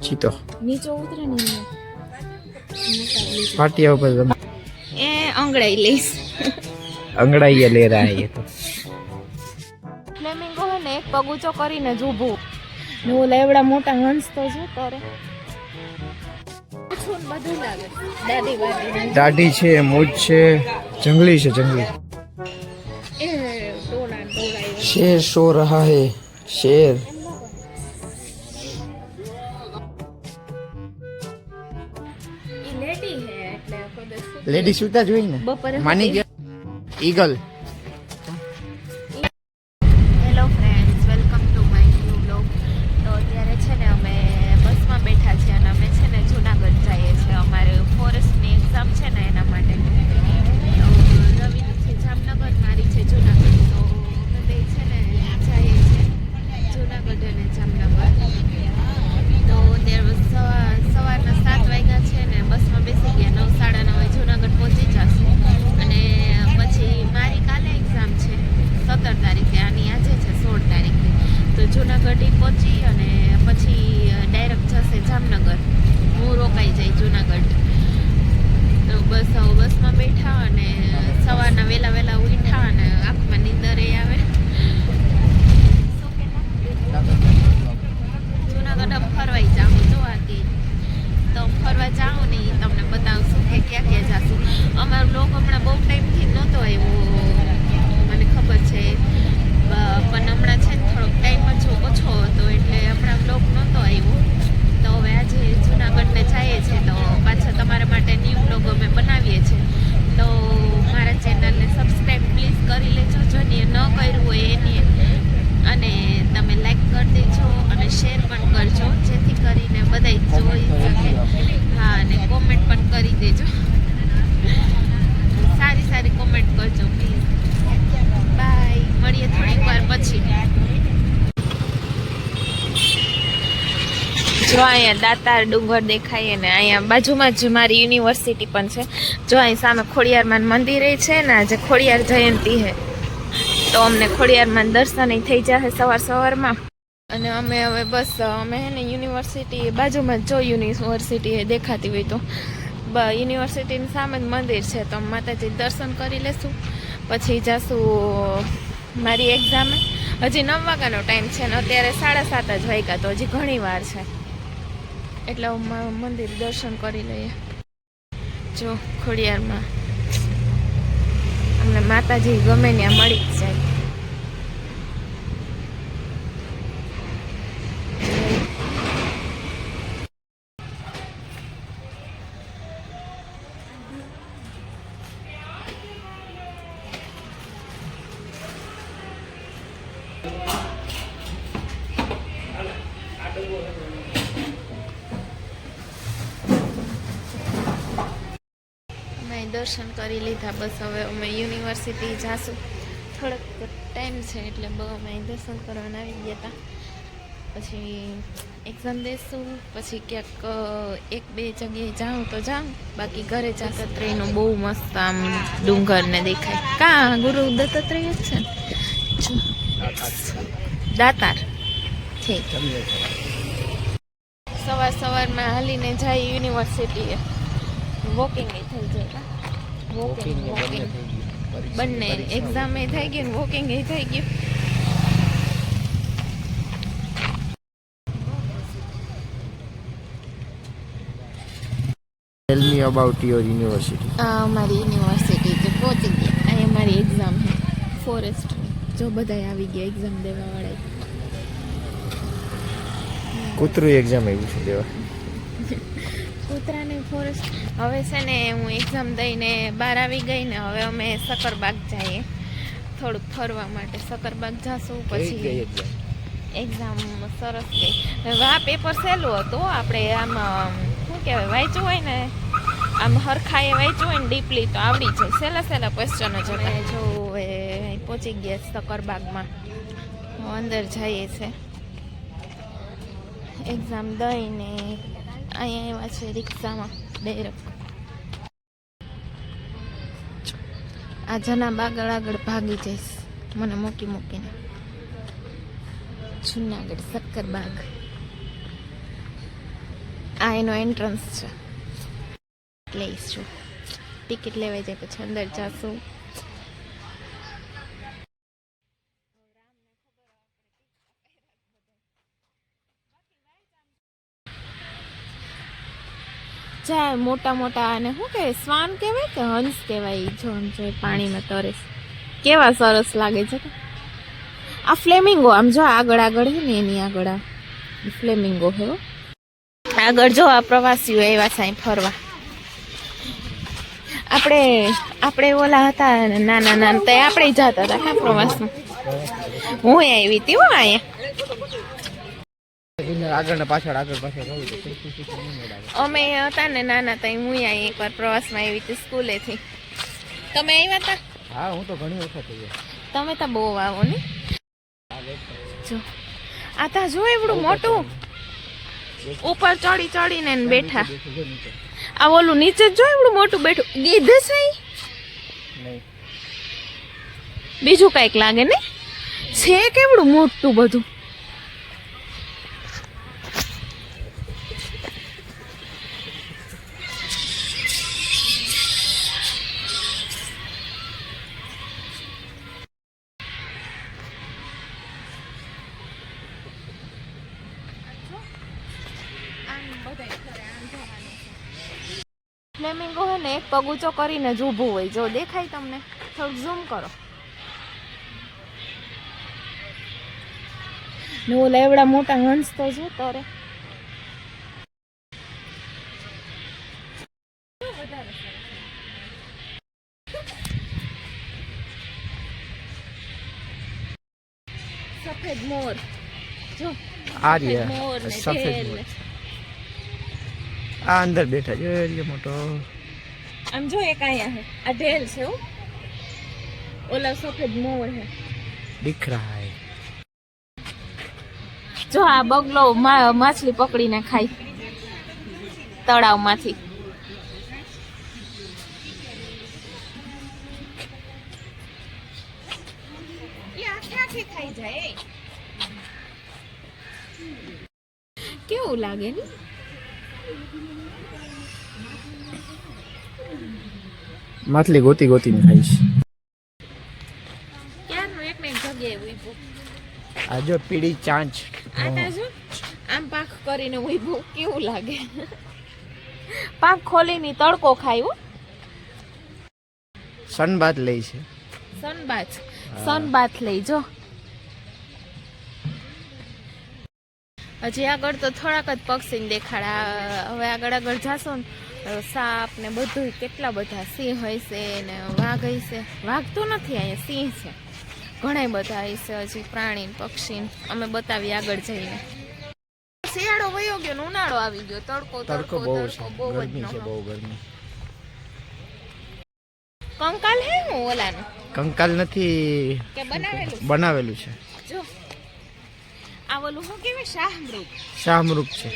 ચીતો નીચે ઉતરે ને પાટિયા ઉપર એ અંગડાઈ લઈશ અંગડાઈએ લે રહા હે તો ફ્લેમિંગો હે ને એક પગ ઊંચો કરીને જ ઊભું ને ઓલા એવડા મોટા હંસ તો શું કરે બધું લાગે દાદી વાદી દાઢી છે મૂછ છે જંગલી છે જંગલી એ ટોળા शेर सो रहा है शेर લેડી હે એટલે કોઈ લેડી સુતા જોઈ ને બપોરે માની ગયા eagle hello friends welcome to my new blog તો અત્યારે છે ને અમે બસમાં બેઠા છીએ અને અમે છે ને જુનાગઢ જઈએ છીએ અમારે ફોરેસ્ટની એક્ઝામ છે ને એના માટે રવિની છે જામનગર મારી છે જુનાગઢ તો બધે છે ને જઈએ છીએ જુનાગઢ અને જામનગર તો સવારના 7 વાગ્યા છે ને બસમાં બેસી ગયા 9:30 જુનાગઢ પહોંચી જશું અને પછી મારી કાલે એક્ઝામ છે 17 તારીખે આની આજે છે 16 તારીખે તો જુનાગઢ પહોંચી અને પછી ડાયરેક્ટ જશે જામનગર હું રોકાઈ જાય જુનાગઢ તો બસ બસમાં બેઠા અને સવારના વહેલા ઉઠ્યા અને આંખમાં નીંદર આવે જુનાગઢ ફરવાઈ જાઉં જોવાથી તો ફરવા જાઉં ને તમને બતાવશું કે ક્યાં જાશું અમારો બ્લોગ હમણાં બહુ ટાઈમથી નહોતો આવ્યો મને ખબર છે પણ હમણાં છે ને થોડોક ટાઈમ જ ઓછો હતો એટલે હમણાં બ્લોગ નહોતો આવ્યો તો હવે આજે જુનાગઢને જઈએ છીએ તો પાછા તમારા માટે ન્યૂ બ્લોગ અમે બનાવીએ છીએ તો મારા ચેનલને સબસ્ક્રાઈબ પ્લીઝ કરી લેજો જો ને ન કર્યું હોય એની અને તમે લાઈક કરી દેજો અને શેર પણ કરજો જેથી કરીને બધા જોઈ શકે હા અને કોમેન્ટ પણ કરી દેજો સારી કોમેન્ટ કરજો પ્લીઝ બાય મળીએ થોડીક વાર પછી જો અહીંયા દાતાર ડુંગર દેખાય ને અહીંયા બાજુમાં જ મારી યુનિવર્સિટી પણ છે જો અહીં સામે ખોડિયારમાં મંદિર છે ને આજે ખોડિયાર જયંતિ છે તો અમને ખોડિયારમાં દર્શન થઈ જશે સવારમાં અને અમે હવે બસ અમે હે ને યુનિવર્સિટી બાજુમાં જો યુનિવર્સિટી દેખાતી હોય તો યુનિવર્સિટીની સામે જ મંદિર છે તો માતાજી દર્શન કરી લેશું પછી જશું મારી એક્ઝામે હજી 9 વાગ્યાનો ટાઈમ છે ને અત્યારે 7:30 જ વાગ્યા તો હજી ઘણી વાર છે એટલે મંદિર દર્શન કરી લઈએ જો ખોડિયારમાં અમને માતાજી ગમે ત્યાં મળી જ જાય દર્શન કરી લીધા બસ હવે અમે યુનિવર્સિટી જાશું થોડોક ટાઈમ છે એટલે અમે દર્શન કરવાના આવી ગયા હતા પછી એક્ઝામ દેશું પછી ક્યાંક 1-2 જગ્યાએ જાઉં તો જાઉં બાકી ઘરે દત્તાત્રેયનો બહુ મસ્ત આમ ડુંગરને દેખાય કા ગુરુ દત્તાત્રેય જ છે દાતાર છે સવારમાં હાલીને જાય યુનિવર્સિટીએ વોકિંગ થઈ જાય વોકિંગ બંને એક્ઝામ એ થઈ ગયું વોકિંગ એ થઈ ગયું ટેલ મી અબાઉટ યોર યુનિવર્સિટી મારી યુનિવર્સિટી તો પહોંચી ગઈ અહીંયા મારી એક્ઝામ છે ફોરેસ્ટ જો બધાય આવી ગયા એક્ઝામ દેવા વાળા કૂતરું એક્ઝામ આવ્યું છે દેવા કૂતરાને ફોરેસ્ટ હવે છે ને હું એક્ઝામ દઈને બહાર આવી ગઈ ને હવે અમે સકરબાગ જઈએ થોડુંક ફરવા માટે સકરબાગ જાશું પછી એક્ઝામ સરસ ગઈ આ પેપર સહેલું હતું આપણે આમ શું કહેવાય વાંચ્યું હોય ને આમ હરખાએ વાંચ્યું હોય ને ડીપલી તો આવડી જાય સહેલા ક્વેશ્ચનો જ હતા જો એ પહોંચી ગયા સકરબાગમાં અંદર જઈએ છે એક્ઝામ દઈને અહીંયા એવા છે રિક્ષામાં ડાયરેક્ટ આ જનાબાગ આગળ ભાગી જઈશ મને મૂકીને જુનાગઢ સક્કરબાગ આ એનો એન્ટ્રન્સ છે. લઈશું ટિકિટ લેવાઈ જાય પછી અંદર જાશું. જાય મોટા મોટા અને શું કહેવાય શ્વાન કહેવાય કે હંસ કહેવાય જો જો પાણીમાં તરે છે. કેવા સરસ લાગે છે. આ ફ્લેમિંગો આમ જો આગળ આગળ છે ને એની આગળ આ ફ્લેમિંગો હે આગળ જો આ પ્રવાસીઓ એવા સાંઈ ફરવા. આપણે ઓલા હતા નાના નાના તો આપણે જતા હતા હા પ્રવાસમાં. હું આવી હતી હો અહીંયા આગળ પાછળ અમે હતા ને નાના તો હું અહીં એકવાર પ્રવાસમાં આવી હતી સ્કૂલેથી. તમે આવ્યા હતા? હા હું તો ઘણી વખત થઈ ગયો. તમે તો બહુ આવો ને. જો આ તા જો એવડું મોટું ઉપર ચડી ચડીને બેઠા. આ ઓલું નીચે જો એવડું મોટું બેઠું ગીધ છે. બીજું કઈક લાગે ને છે કેવડું મોટું બધું. ફ્લેમિંગો હે ને એક પગ ઊંચો કરીને જ ઊભું હોય. જો દેખાય તમને? થોડુંક ઝૂમ કરો. ને ઓલા એવડા મોટા હંસ તો જો તરે. સફેદ મોર જો આ સફેદ મોર ને સફેદ ઢેલ. મોર આ અંદર બેઠા જો એ મોટો. આમ જો એક આયા હે આ ઢેલ છે હો. ઓલા સફેદ મોર હે दिख रहा है. જો આ બગલો માછલી પકડીને ખાય તળાવમાંથી. ખાઈ જાય કેવું લાગે ને. માછલી ગોતી ગોતીને ખાઈશ. ક્યારનું એક ને એક જગ્યાએ ઊભું. આ જો પીળી ચાંચ. આટા જો આમ પાંખ કરીને ઊભું કેવું લાગે. પાંખ ખોલીને તડકો ખાય. સનબાથ લઈ છે. સનબાથ લઈ જો. હજી આગળ તો થોડાક જ પક્ષીને દેખાડા. હવે આગળ જાશો ને સાપ ને બધું કેટલા બધા સિંહ હોય છે ને વાઘ હોય છે. વાઘ તો નથી અહીંયા સિંહ છે ઘણા બધા હોય છે હજી પ્રાણી પક્ષી. અમે બતાવી આગળ જઈને. શિયાળો વયો ગયો ને ઉનાળો આવી ગયો. તડકો બહુ છે. બહુ જ ગરમી છે બહુ ગરમી. કંકાલ હે હું ઓલાનું કંકાલ નથી કે બનાવેલું છે. જો આ ઓલું શું કહેવાય શાહમૃગ છે.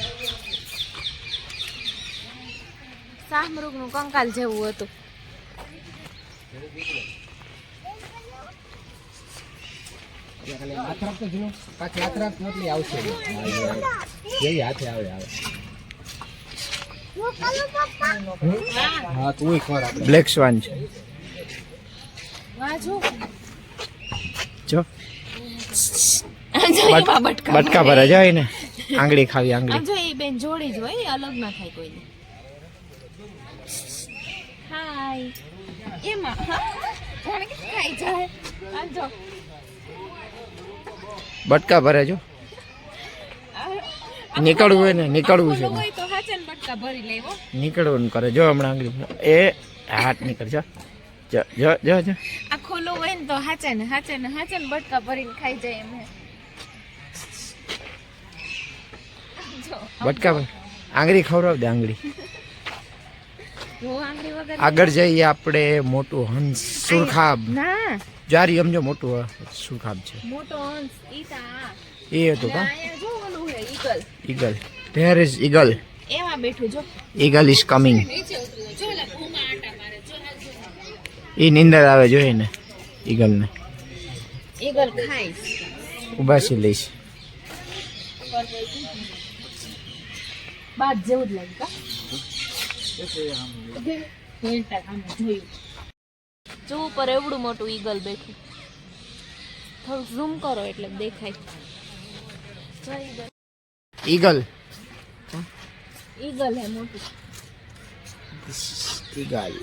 શાહમૃગ નું કંકાલ જેવું હતું. બ્લેક સ્વાન છે. જો બટકા ભરે જાય ને આંગળી ખાવી આંગળી. જો એ બેન જોડી જ હોય અલગ ના થાય કોઈને. હાય એમાં જાણે કે ખાઈ જાય. આ જો બટકા ભરે જો. નીકળવું હોય ને નીકળવું છે હોય તો હાચન બટકા ભરી લેવો. નીકળવાનું કરે જો હમણાં આંગળી એ હાથ નીકળ જો જો જો જો જો. આ ખોલું હોય ને તો હાચન બટકા ભરીને ખાઈ જાય એમ. બટકા આંગળી ખવડાવ દે આંગળી. આગળ જઈએ આપણે. મોટું હંસ સુરખાબ. ના જારી સમજો મોટું સુરખાબ છે. મોટો હંસ ઈતા એ હતું કા જો ઓલું હે ઈગલ. There is eagle. એમાં બેઠું જો. Eagle is coming. જો લા ભૂમા આટા મારે જો. એ નીંદર આવે જોઈએ ને ઈગલ ને. ઈગલ ખાઈશ. ઉભાસી લઈશ. બાદ જેવું જ લાગે કા જોયું જો ઉપર એવડું મોટું ઈગલ બેઠું થોડું ઝૂમ કરો એટલે દેખાય જો ईगल ઈગલ હે મોટું ईगल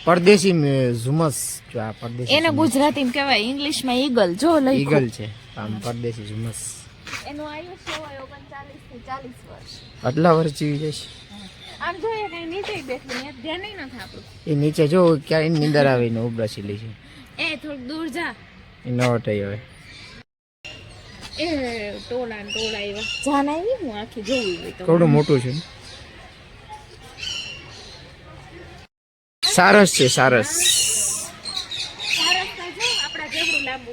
परदेशी में झुमस जो आ परदेशी એને ગુજરાતીમાં કહેવાય ઇંગ્લિશમાં ઈગલ જો લઈ ईगल છે આમ પરદેશી झुमस એનું આયુષ્ય હોય 39 થી 40 વર્ષ આટલા વર્ષ જીવી જશે આમ જોઈએ કઈ નીચે બેઠું ને ધ્યાન નહીં નથી આપણું એ નીચે જો ક્યાં નીંદર આવીને ઉભરાશી લે છે એ થોડું દૂર જા એ ન હટાઈ હવે એ ટોળા ને ટોળા એવા જાન આવી હું આખી જોવી હોય તો થોડું મોટું છે સારસ છે સારસ સારસ તો જો આપણા જેવડું લાંબુ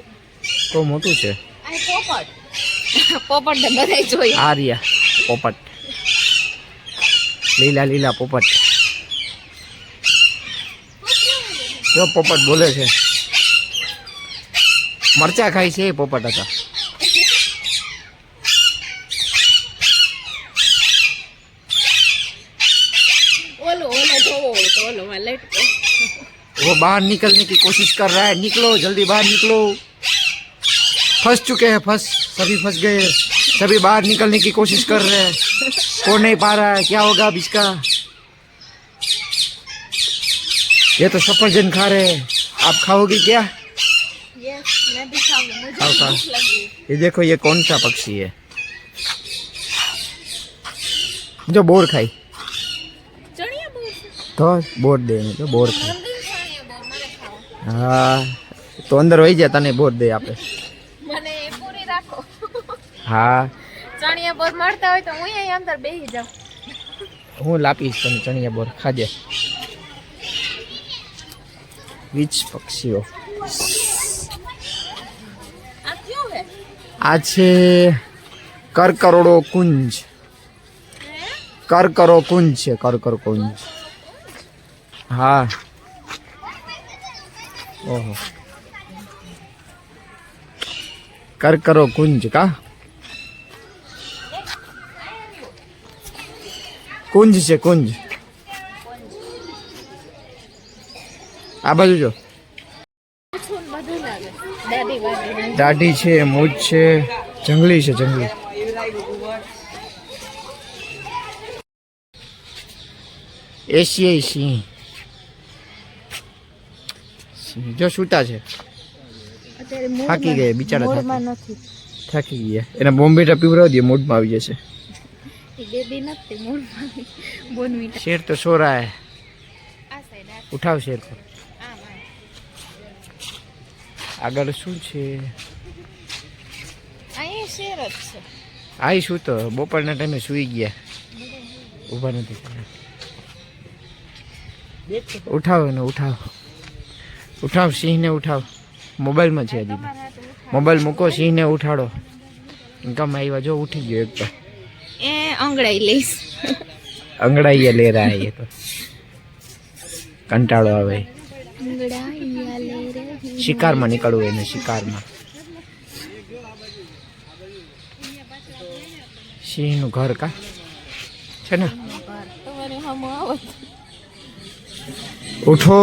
તો મોટું છે આ પોપટ પોપટ ને બધાય જોઈએ આર્યા પોપટ લીલા લીલા પોપટ જો પોપટ બોલે છે મરચા ખાય છે એ પોપટ હતા ઓલો ઓલો જોવો તો ઓલો માં લટકો वो बाहर निकलने की कोशिश कर रहा है निकलो जल्दी बाहर निकलो फंस चुके हैं सभी फंस गए सभी बाहर निकलने की कोशिश कर रहे हैं हो नहीं पा रहा है क्या होगा अब इसका ये तो सफरजन खा रहे हैं आप खाओगे क्या यस मैं भी खाऊंगी मुझे खाओ, खाओ। भूख लगी ये देखो ये कौन सा पक्षी है जो बोर खाई ચણિયા બોર तो बोर दे तो बोर खाई મંદિર ચણિયા બોર મને ખાઓ हाँ तो अंदर वही जाता नहीं बोर दे आपे મને એ પૂરી રાખો हाँ ચણિયા બોર મળતા હોય તો હું અહીં અંદર બેસી જાઉં હું લાપીશ તને ચણિયા બોર ખાજે વીજ પક્ષીઓ આ ક્યું હે આ છે કરકરોડો કુંજ કરકરો કુંજ છે કરકરો કુંજ હા ઓહો કરકરો કુંજ કા કુંજ છે કુંજ આ બાજુ જો છું ને બધું લાગે દાદી વાદી દાઢી છે મૂછ છે જંગલી છે જંગલી એશિયાઈ સિંહ જો છૂટા છે અત્યારે થાકી ગયા બિચારા મોડમાં નથી થાકી ગયા એને બોમ્બેટા પીવડાવી દે મૂડમાં આવી જશે એ બેબી નથી મોડમાં બોનવીટા શેર તો સો રહા હે આ સાઈડ આ ઉઠાવ શેર પર આમ આમ આગળ શું છે અહીંયા શેર જ છે આઈ શું તો બપોરના ટાઈમે સૂઈ ગયા ઊભા નથી થયા. ઉઠાવ એને ઉઠાવ ઉઠાવ સિંહને ઉઠાવ મોબાઈલમાં છે હજી તમારા હાથ ઉઠા મોબાઈલ મૂકો સિંહને ઉઠાડો ઇન્કમ આવ્યા જો ઉઠી ગયો એક તો એ અંગડાઈ લઈશ અંગડાઈએ લે રહા હે ये तो કંટાળો આવે અંગડાઈયા લે રહી શિકારમાં નીકળવું એને શિકારમાં સિંહનું ઘર કા છે ને તમારે હમ આવત ઉઠો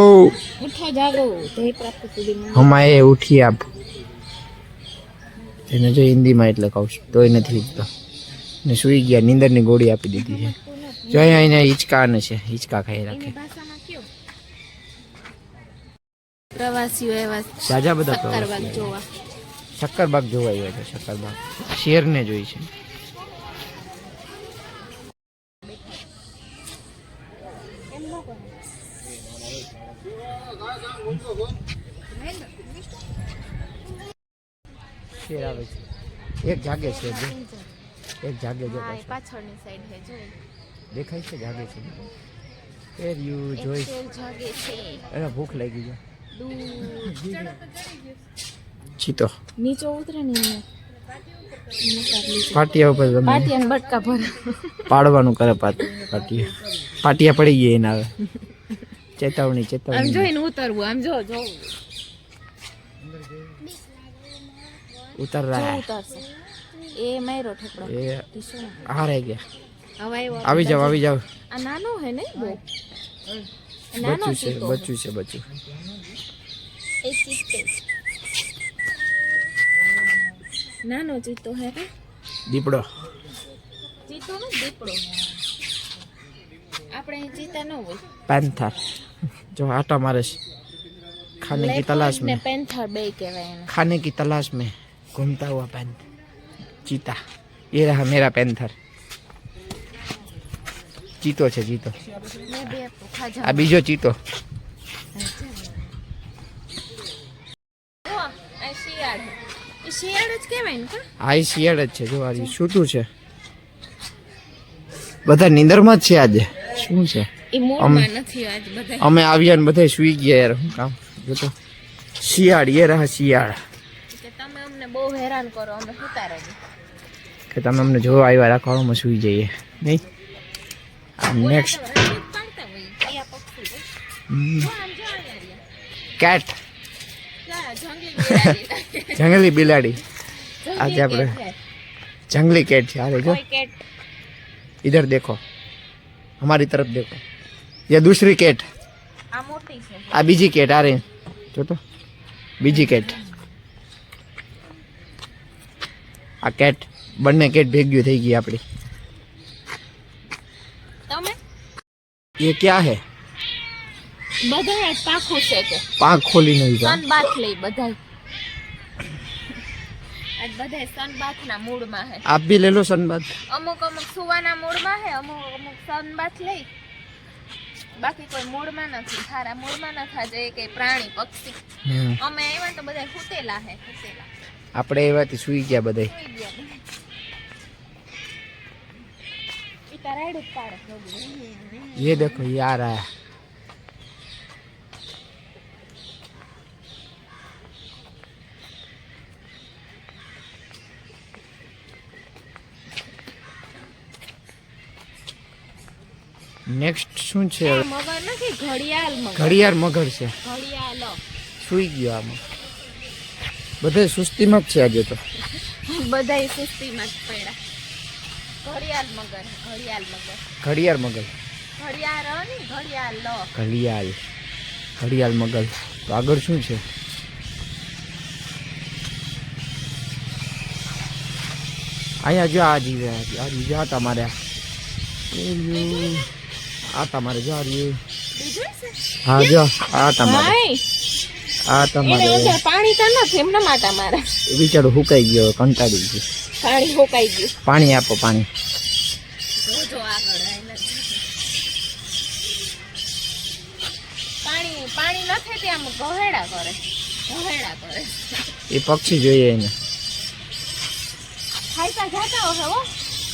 ઉઠો જાગો તે પ્રાપ્ત સુધી હમાએ ઉઠી આપ એને જો હિન્દીમાં એટલે કહું છું તોય નથી ઉઠતો ને સૂઈ ગયા નીંદરની ગોળી આપી દીધી છે જો અહીંયા હિંચકા ને છે હિંચકા ખાઈ રાખે ભાષામાં કયો પ્રવાસીઓ એવા જાજા બધા સક્કરબાગ જોવા શક્કરબાગ જોવા આવ્યા છે શક્કરબાગ શેરને જોઈ છે શેર આવે છે એક જાગે છે બે એક જાગે જો હા એ પાછળની સાઈડ હે જોઈ દેખાય છે જાગે છે ફેર યુ જોઈ એક શેર જાગે છે એને ભૂખ લાગી છે દૂર ચીતો નીચે ઉતરે ને એને પાટિયા ઉપર રમે પાટિયાને બટકા ભરે પાડવાનું કરે પાટિયા પડી ગઈ એને આવે ચેતવણી આમ ચેતવણી જોઈને ઉતરવું આમ જો ઉતર રહા હે ઉતરશે એ મારો ઠેકડો એ ટીશું હારે ગયા. હવે આવ્યો આવી જાવ આવી જાવ. આ નાનો હે ને બહુ નાનો બચ્ચું છે ચીતો બચ્ચું છે બચ્ચું. એ ચીતો નાનો ચીતો હે કે દીપડો. ચીતો નો દીપડો આપણે અહીં ચીતા ન હોય. પેન્થર जो आटा मारे से खाने की तलाश ને में પેન્થર બે કહેવાય એને. खाने की तलाश में घूमता हुआ पैंथर चीता. ये रहा मेरा पैंथर. चीतो છે ચીતો. મેં બે ખાજા આ બીજો ચીતો. આ શિયાળ એ શિયાળ જ કહેવાય ને કા આ ઈ શિયાળ જ છે. જો આ સૂતું છે. બધા નીંદરમાં જ છે આજે. શું છે? એ મૂળમાં નથી આજ બધા અમે આવ્યા ને બધા સુઈ ગયા યાર. શું કામ? જો તો શિયાળ. ये रहा શિયાળ. કે તમે અમને બહુ હેરાન કરો અમે સુતા રહીએ. કે તમે અમને જો આવ્યા રાખો અમે સુઈ જઈએ નહીં. નેક્સ્ટ પાડતા હોય કયા પક્ષી હોય. જો આમ જો અહીંયા કેટ. જંગલી બિલાડી જંગલી બિલાડી. આજે આપણે जंगली कैट છે. अरे जो કોઈ કેટ इधर देखो हमारी तरफ देखो. ये दूसरी कैट. આ મોટી છે આ બીજી કેટ. આ રહી જો તો બીજી કેટ. આ કેટ બંને કેટ ભેગી થઈ ગઈ આપણી. તમે ये क्या है? બધા પાખું છે કે પાંખ ખોલી નહીં જા. સન બાથ લઈ બધા આજ બધા સન બાથ ના મૂડમાં હે. आप भी ले लो सनबाथ. અમુક અમુક સુવાના મૂડમાં હે અમુક અમુક સન બાથ લઈ બાકી કોઈ મૂડમાં નથી. સારા મૂડમાં નથી જે કઈ પ્રાણી પક્ષી. અમે આવ્યા તો બધા સુતેલા હે સુતેલા આપણે એવાથી સુઈ ગયા બધા. સુઈ ગયા બધા. ઈ તારા રાઈડ જ પાડે પ્રભુ. ये देखो ये आ रहा है. નેક્સ્ટ શું છે? મગર નથી ઘડિયાળ મગર ઘડિયાળ મગર છે. ઘડિયાળ સુઈ ગયો આમાં. બધે સુસ્તીમાં જ છે આજે તો. બધાય સુસ્તીમાં જ પડ્યા. ઘડિયાળ મગર ઘડિયાળ મગર ઘડિયાળ મગર. ઘડિયાળ ની ઘડિયાળ લો ઘડિયાળ. ઘડિયાળ મગર. તો આગળ શું છે? અહીંયા જો આ જીવે આ જીવે. આ તમારે આ તમારે જો આ રહ્યું. બીજું છે હા જો આ તમારે ભાઈ આ એને તમારે. અંદર પાણી તો નથી એમના માટે મારે બિચારો હુકાઈ ગયો કંટાળી ગયો. પાણી હોકાઈ ગયું. પાણી આપો પાણી. જો આગળ આયેલા છે. પાણી પાણી નથી તે આમ ગહેડા કરે એ પક્ષી જોઈએ એને. ખાઈતા જાતા હશે હો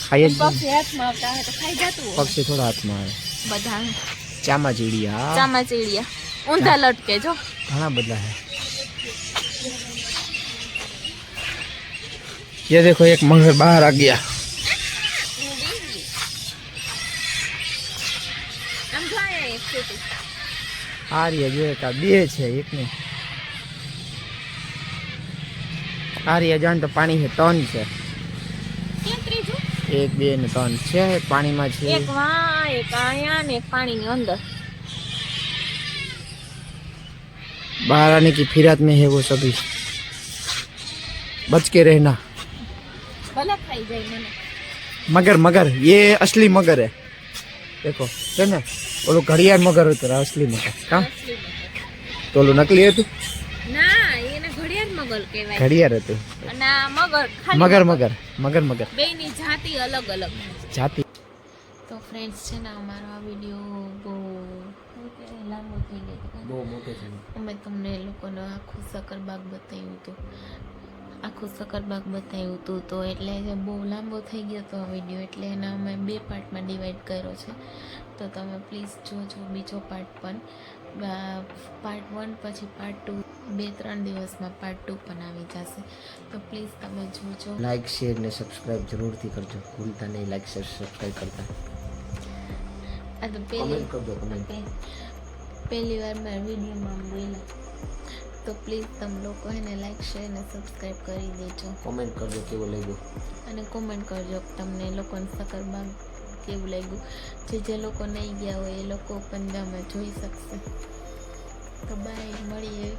ખાઈ જ પક્ષી હાથમાં આવતા હોય તો ખાઈ જતું હોય પક્ષી થોડા હાથમાં આવે. બધા ચામાચીડિયા. ચામાચીડિયા ઊંધા લટકે જો ઘણા બધા है. ये देखो एक मगर बाहर आ गया. આમ જો આયા એક છોટી आ रही है जो एक आ બે છે એક નહીં. आ रही है जान तो पानी है ત્રણ છે. કે ત્રીજું એક બે ને ત્રણ છે પાણીમાં છે. એક વા એક આયા ને એક પાણીની અંદર बाहर आने की फिरात में है वो सभी. बच के रहना. ભલે ખાઈ જાય મને मगर मगर ये असली मगर है. देखो है ना वो घड़ियाल मगर होता है असली मगर. हाँ અસલી મગર. तो वो नकली है तू. ના એને ઘડિયાળ મગર કહેવાય घड़ियाल है तू. અને આ મગર ખાલી मगर मगर मगर मगर બેયની જાતિ અલગ અલગ जाती. તો ફ્રેન્ડ્સ છે ને અમારો આ વિડીયો બહુ લાંબો થઈ ગયો હતો. બહુ મોટો છે. અમે તમને એ લોકોનો આખું સકરબાગ બતાવ્યું હતું તો એટલે જે બહુ લાંબો થઈ ગયો હતો આ વિડીયો એટલે એના અમે બે પાર્ટમાં ડિવાઈડ કર્યો છે. તો તમે પ્લીઝ જોજો બીજો પાર્ટ પણ. પાર્ટ 1 પછી પાર્ટ 2 2-3 દિવસમાં પાર્ટ 2 પણ આવી જશે. તો પ્લીઝ તમે જોજો. लाइक शेयर ने सब्सक्राइब जरूर थी करजो. भूलता नहीं लाइक शेयर सब्सक्राइब करता. આ તો कमेंट कर दो कमेंट. પહેલી વાર મારા વિડીયોમાં બોલ્યા તો પ્લીઝ તમે લોકો એને લાઈક શેર અને સબસ્ક્રાઈબ કરી દેજો કોમેન્ટ કરજો કેવું લાગ્યું અને કોમેન્ટ કરજો કે તમને લોકોને સકરબાગ કેવું લાગ્યું. જે લોકો નહીં ગયા હોય એ લોકો પણ આમાં જોઈ શકશે. તો બાય, મળીએ.